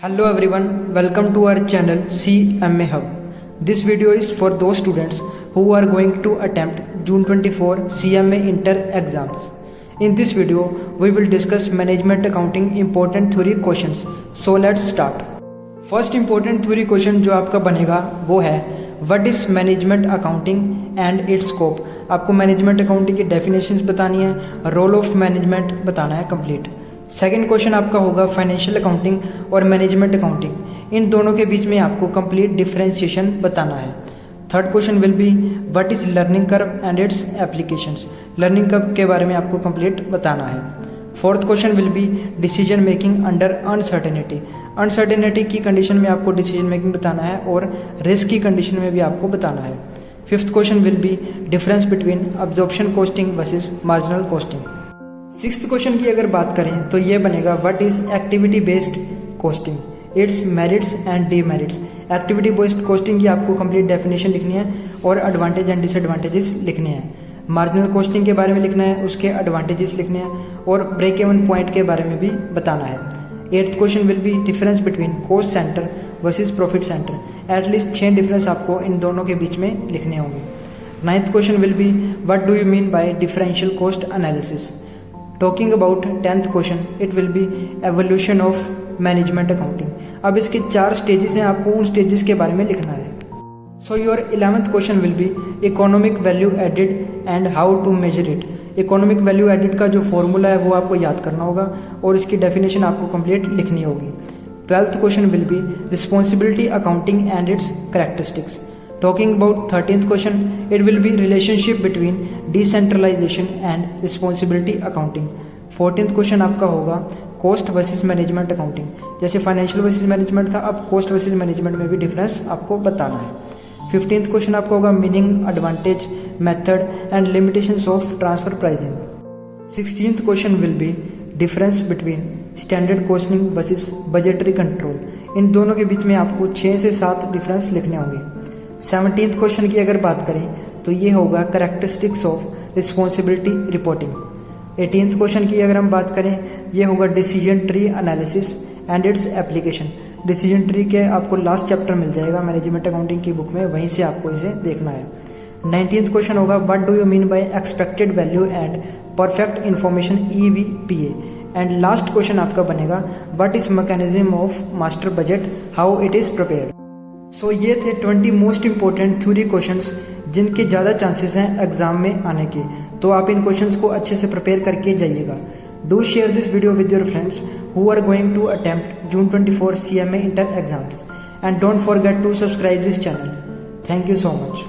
Hello everyone, welcome to our channel CMA Hub. This video is for those students who are going to attempt June 24 CMA Inter exams. In this video, we will discuss management accounting important theory questions. So let's start. First important theory question जो आपका बनेगा वो है What is management accounting and its scope. आपको management accounting की definitions बतानी है, role of management बताना है कंप्लीट. सेकेंड क्वेश्चन आपका होगा फाइनेंशियल अकाउंटिंग और मैनेजमेंट अकाउंटिंग, इन दोनों के बीच में आपको कंप्लीट डिफरेंशिएशन बताना है. Third question will be what is learning curve and it's applications. Learning curve के बारे में आपको कंप्लीट बताना है. Fourth question will B decision making under uncertainty. Uncertainty की कंडीशन में आपको डिसीजन मेकिंग बताना है और रिस्क की कंडीशन में भी आपको बताना है. Fifth question will B difference between absorption costing versus marginal costing. Sixth question की अगर बात करें तो ये बनेगा what is activity based costing, it's merits and demerits. Activity based costing की आपको कंप्लीट डेफिनेशन लिखनी है और एडवांटेज एंड डिसएडवांटेजेस लिखने हैं. मार्जिनल कॉस्टिंग के बारे में लिखना है, उसके एडवांटेजेस लिखने हैं और ब्रेक इवन पॉइंट के बारे में भी बताना है. Eighth question will B difference between cost centre versus profit centre. At least 6 difference आपको इन दोनों के बीच में लिखने होंगे. Ninth question will be what do you mean bye differential cost analysis. Talking about 10th question it will be evolution of management accounting. अब इसके 4 stages हैं, आपको उन स्टेजेस के बारे में लिखना है. So your 11th question will be economic value added and how to measure it. Economic value added का जो फॉर्मूला है वो आपको याद करना होगा और इसकी डेफिनेशन आपको कंप्लीट लिखनी होगी. 12th question will B responsibility accounting and it's characteristics. Talking about 13th question, it will be relationship between decentralization and responsibility accounting. 14th question आपका होगा cost versus management accounting. जैसे financial versus management था, अब cost versus management में भी difference आपको बताना है. 15th question आपका होगा meaning, advantage, method and limitations of transfer pricing. 16th question will be difference between standard costing versus budgetary control. इन दोनों के बीच में आपको 6 से 7 डिफरेंस लिखने होंगे. 17th क्वेश्चन की अगर बात करें तो ये होगा characteristics of responsibility reporting. 18th question की अगर हम बात करें ये होगा decision tree analysis and its application. Decision tree के आपको लास्ट चैप्टर मिल जाएगा मैनेजमेंट अकाउंटिंग की बुक में, वहीं से आपको इसे देखना है. 19th क्वेश्चन होगा what do you mean by expected value and perfect information EVPA. And last question आपका बनेगा what is mechanism of master budget, how it is prepared. So ये थे 20 मोस्ट इंपॉर्टेंट थ्योरी क्वेश्चंस जिनके ज़्यादा chances हैं exam में आने के. तो आप इन क्वेश्चंस को अच्छे से प्रिपेयर करके जाइएगा. Do share this video with your friends who are going to attempt June 24 CMA inter exams and don't forget to subscribe this channel. Thank you so much.